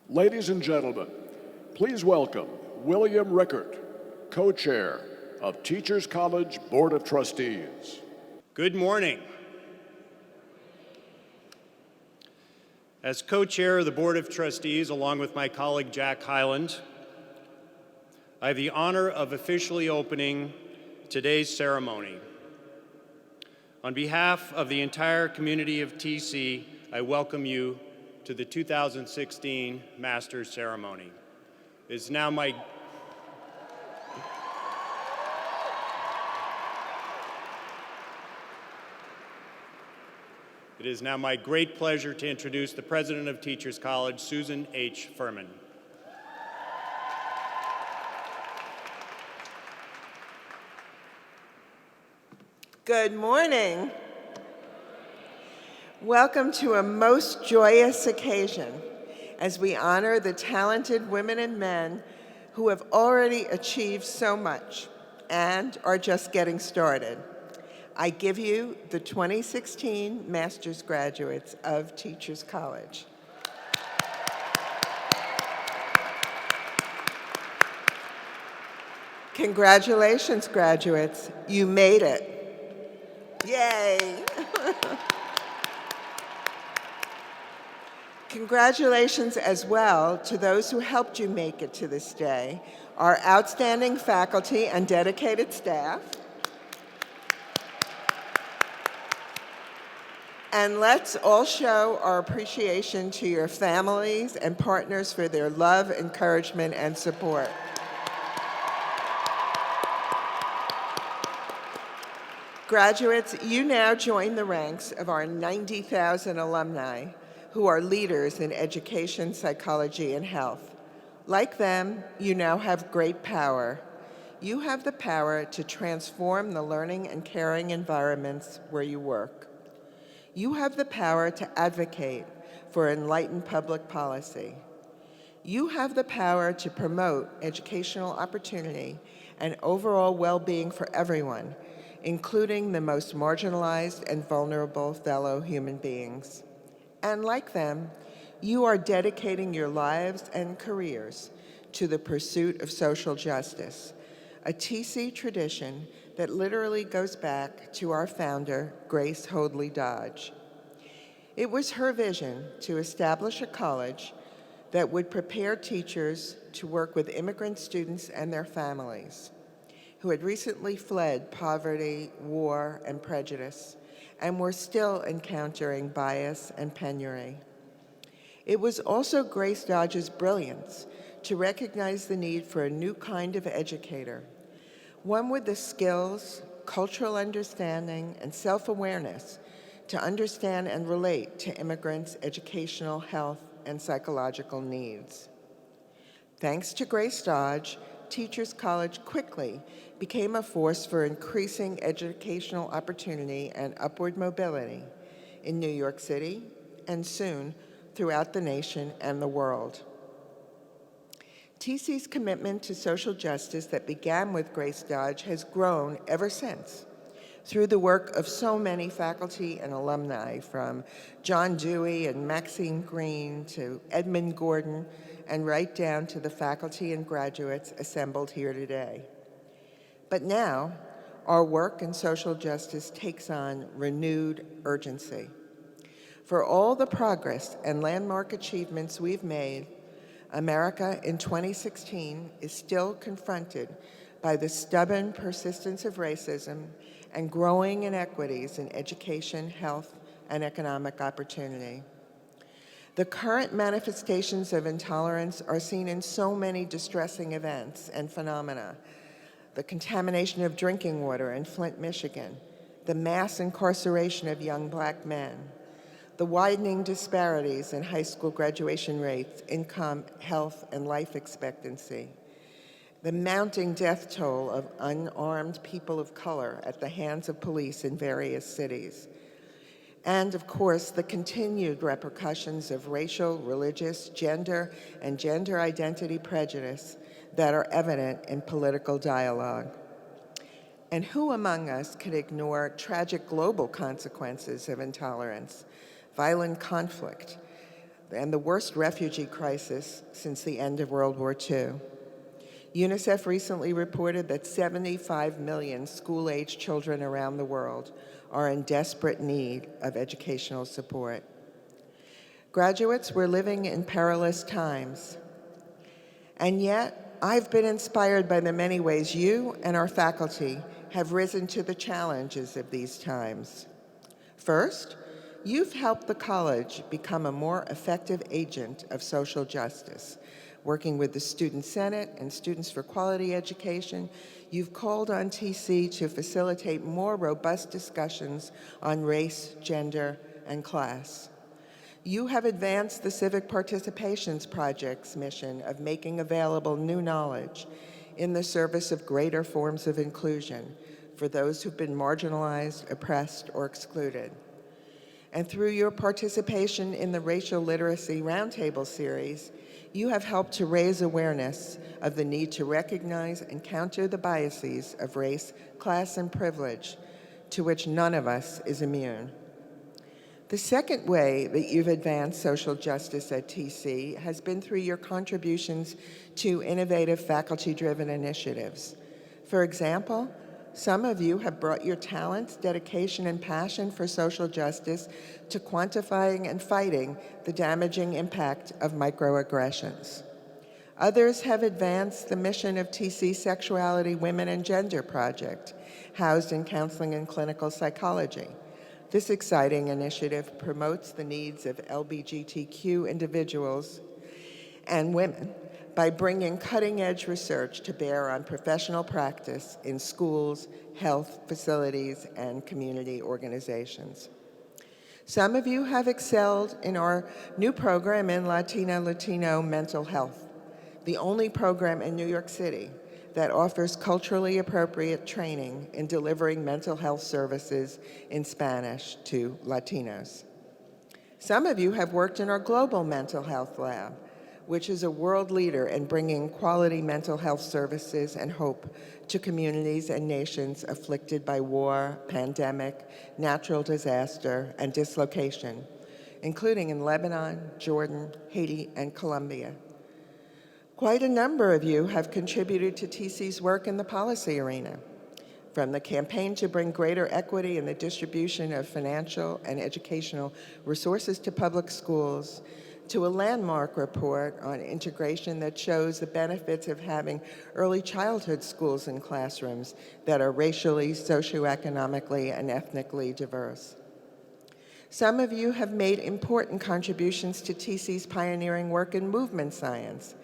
Ladies and gentlemen, please welcome William Rickert, co-chair of Teachers College Board of Trustees. Good morning. As co-chair of the Board of Trustees, along with my colleague Jack Hyland, I have the honor of officially opening today's ceremony. On behalf of the entire community of TC, I welcome you to the 2016 Masters Ceremony. It is now my great pleasure to introduce the President of Teachers College, Susan H. Fuhrman. Good morning. Welcome to a most joyous occasion as we honor the talented women and men who have already achieved so much and are just getting started. I give you the 2016 Master's graduates of Teachers College. Congratulations, graduates. You made it. Yay! Congratulations as well to those who helped you make it to this day, our outstanding faculty and dedicated staff. And let's all show our appreciation to your families and partners for their love, encouragement, and support. Graduates, you now join the ranks of our 90,000 alumni who are leaders in education, psychology, and health. Like them, you now have great power. You have the power to transform the learning and caring environments where you work. You have the power to advocate for enlightened public policy. You have the power to promote educational opportunity and overall well-being for everyone, including the most marginalized and vulnerable fellow human beings. And like them, you are dedicating your lives and careers to the pursuit of social justice, a TC tradition that literally goes back to our founder, Grace Hoadley Dodge. It was her vision to establish a college that would prepare teachers to work with immigrant students and their families who had recently fled poverty, war, and prejudice, and were still encountering bias and penury. It was also Grace Dodge's brilliance to recognize the need for a new kind of educator, one with the skills, cultural understanding, and self-awareness to understand and relate to immigrants' educational, health, and psychological needs. Thanks to Grace Dodge, Teachers College quickly became a force for increasing educational opportunity and upward mobility in New York City and soon throughout the nation and the world. TC's commitment to social justice that began with Grace Dodge has grown ever since through the work of so many faculty and alumni, from John Dewey and Maxine Green to Edmund Gordon, and right down to the faculty and graduates assembled here today. But now, our work in social justice takes on renewed urgency. For all the progress and landmark achievements we've made, America in 2016 is still confronted by the stubborn persistence of racism and growing inequities in education, health, and economic opportunity. The current manifestations of intolerance are seen in so many distressing events and phenomena. The contamination of drinking water in Flint, Michigan, the mass incarceration of young Black men, the widening disparities in high school graduation rates, income, health, and life expectancy, the mounting death toll of unarmed people of color at the hands of police in various cities, and of course, the continued repercussions of racial, religious, gender, and gender identity prejudice that are evident in political dialogue. And who among us could ignore tragic global consequences of intolerance, violent conflict, and the worst refugee crisis since the end of World War II. UNICEF recently reported that 75 million school-age children around the world are in desperate need of educational support. Graduates, we're living in perilous times. And yet, I've been inspired by the many ways you and our faculty have risen to the challenges of these times. First, you've helped the college become a more effective agent of social justice. Working with the Student Senate and Students for Quality Education, you've called on TC to facilitate more robust discussions on race, gender, and class. You have advanced the Civic Participations Project's mission of making available new knowledge in the service of greater forms of inclusion for those who've been marginalized, oppressed, or excluded. And through your participation in the Racial Literacy Roundtable series, you have helped to raise awareness of the need to recognize and counter the biases of race, class, and privilege to which none of us is immune. The second way that you've advanced social justice at TC has been through your contributions to innovative faculty-driven initiatives. For example, some of you have brought your talents, dedication, and passion for social justice to quantifying and fighting the damaging impact of microaggressions. Others have advanced the mission of TC's Sexuality, Women, and Gender Project, housed in Counseling and Clinical Psychology. This exciting initiative promotes the needs of LGBTQ individuals and women by bringing cutting-edge research to bear on professional practice in schools, health facilities, and community organizations. Some of you have excelled in our new program in Latino mental health, the only program in New York City that offers culturally appropriate training in delivering mental health services in Spanish to Latinos. Some of you have worked in our Global Mental Health Lab, which is a world leader in bringing quality mental health services and hope to communities and nations afflicted by war, pandemic, natural disaster, and dislocation, including in Lebanon, Jordan, Haiti, and Colombia. Quite a number of you have contributed to TC's work in the policy arena, from the campaign to bring greater equity in the distribution of financial and educational resources to public schools, to a landmark report on integration that shows the benefits of having early childhood schools and classrooms that are racially, socioeconomically, and ethnically diverse. Some of you have made important contributions to TC's pioneering work in movement science,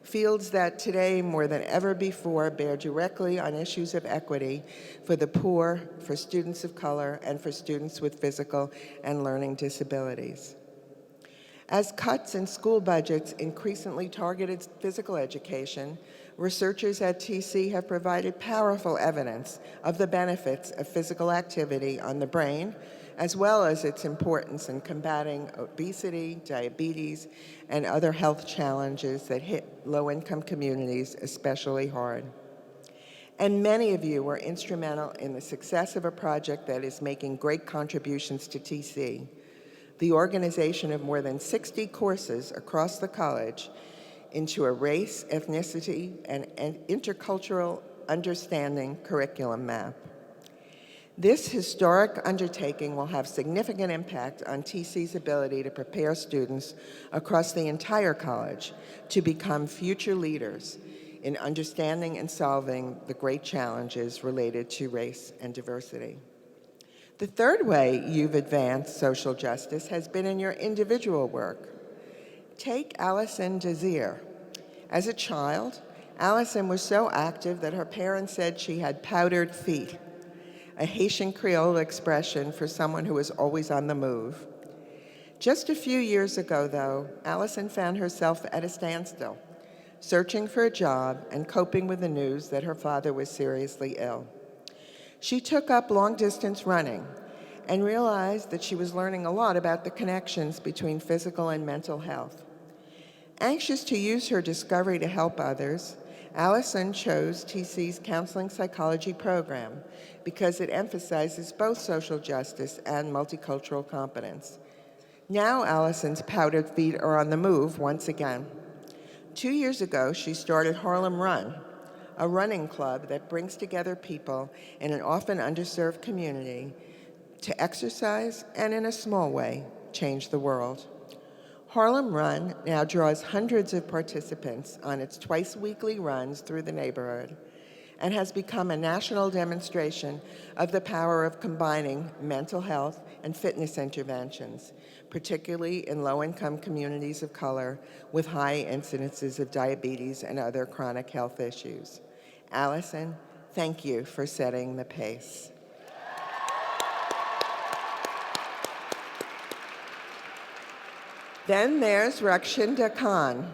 fields that today more than ever before bear directly on issues of equity for the poor, for students of color, and for students with physical and learning disabilities. As cuts in school budgets increasingly targeted physical education, researchers at TC have provided powerful evidence of the benefits of physical activity on the brain, as well as its importance in combating obesity, diabetes, and other health challenges that hit low-income communities especially hard. And many of you were instrumental in the success of a project that is making great contributions to TC, the organization of more than 60 courses across the college into a race, ethnicity, and intercultural understanding curriculum map. This historic undertaking will have significant impact on TC's ability to prepare students across the entire college to become future leaders in understanding and solving the great challenges related to race and diversity. The third way you've advanced social justice has been in your individual work. Take Allison Desir. As a child, Allison was so active that her parents said she had powdered feet, a Haitian Creole expression for someone who was always on the move. Just a few years ago, though, Allison found herself at a standstill, searching for a job and coping with the news that her father was seriously ill. She took up long-distance running and realized that she was learning a lot about the connections between physical and mental health. Anxious to use her discovery to help others, Allison chose TC's Counseling Psychology program because it emphasizes both social justice and multicultural competence. Now Allison's powdered feet are on the move once again. 2 years ago, she started Harlem Run, a running club that brings together people in an often underserved community to exercise and, in a small way, change the world. Harlem Run now draws hundreds of participants on its twice-weekly runs through the neighborhood and has become a national demonstration of the power of combining mental health and fitness interventions, particularly in low-income communities of color with high incidences of diabetes and other chronic health issues. Allison, thank you for setting the pace. Then there's Rakshinda Khan.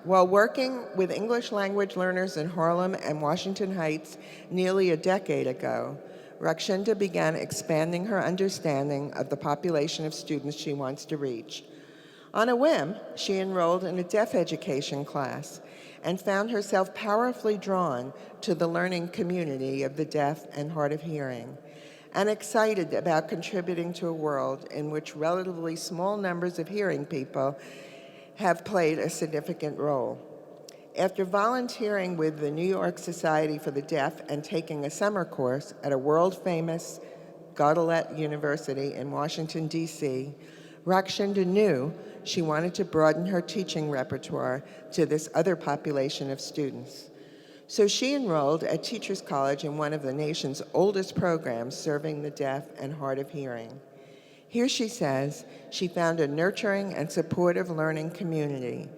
While working with English language learners in Harlem and Washington Heights nearly a decade ago, Rakshinda began expanding her understanding of the population of students she wants to reach. On a whim, she enrolled in a deaf education class and found herself powerfully drawn to the learning community of the deaf and hard of hearing, and excited about contributing to a world in which relatively small numbers of hearing people have played a significant role. After volunteering with the New York Society for the Deaf and taking a summer course at a world-famous Gaudelet University in Washington, D.C., Rakshinda knew she wanted to broaden her teaching repertoire to this other population of students. So she enrolled at Teachers College in one of the nation's oldest programs serving the deaf and hard of hearing. Here she says she found a nurturing and supportive learning community,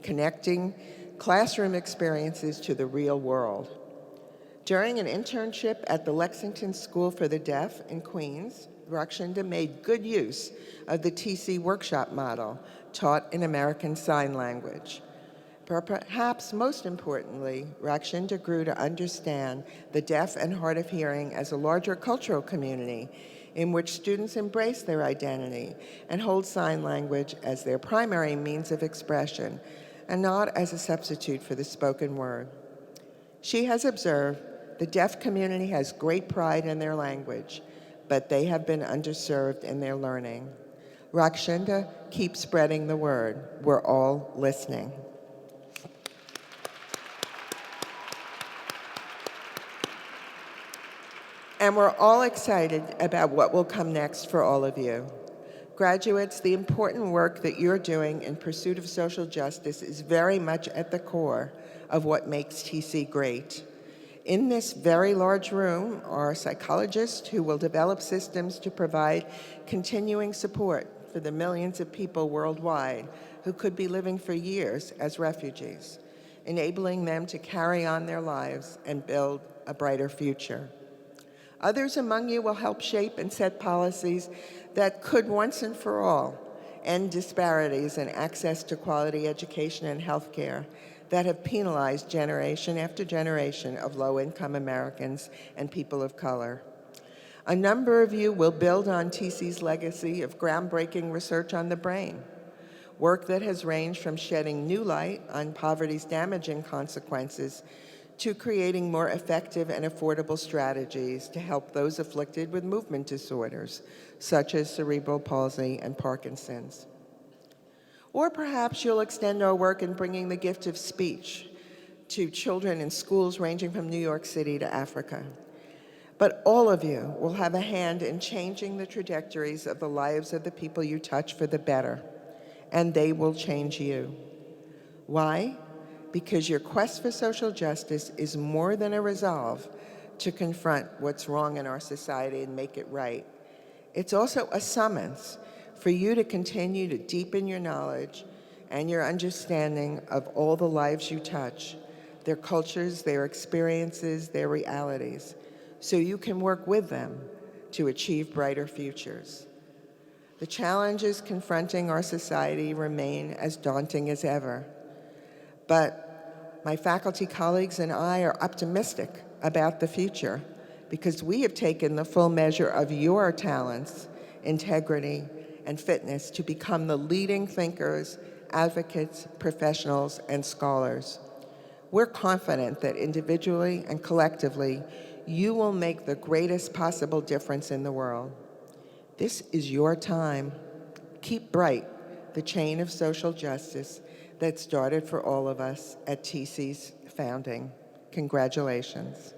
connecting classroom experiences to the real world. During an internship at the Lexington School for the Deaf in Queens, Rakshinda made good use of the TC workshop model taught in American Sign Language. But perhaps most importantly, Rakshinda grew to understand the deaf and hard of hearing as a larger cultural community in which students embrace their identity and hold sign language as their primary means of expression and not as a substitute for the spoken word. She has observed the deaf community has great pride in their language, but they have been underserved in their learning. Rakshinda, keep spreading the word. We're all listening. And we're all excited about what will come next for all of you. Graduates, the important work that you're doing in pursuit of social justice is very much at the core of what makes TC great. In this very large room are psychologists who will develop systems to provide continuing support for the millions of people worldwide who could be living for years as refugees, enabling them to carry on their lives and build a brighter future. Others among you will help shape and set policies that could once and for all end disparities in access to quality education and health care that have penalized generation after generation of low-income Americans and people of color. A number of you will build on TC's legacy of groundbreaking research on the brain, work that has ranged from shedding new light on poverty's damaging consequences to creating more effective and affordable strategies to help those afflicted with movement disorders, such as cerebral palsy and Parkinson's. Or perhaps you'll extend our work in bringing the gift of speech to children in schools ranging from New York City to Africa. But all of you will have a hand in changing the trajectories of the lives of the people you touch for the better, and they will change you. Why? Because your quest for social justice is more than a resolve to confront what's wrong in our society and make it right. It's also a summons for you to continue to deepen your knowledge and your understanding of all the lives you touch, their cultures, their experiences, their realities, so you can work with them to achieve brighter futures. The challenges confronting our society remain as daunting as ever, but my faculty colleagues and I are optimistic about the future because we have taken the full measure of your talents, integrity, and fitness to become the leading thinkers, advocates, professionals, and scholars. We're confident that individually and collectively, you will make the greatest possible difference in the world. This is your time. keep bright the chain of social justice that started for all of us at TC's founding. Congratulations.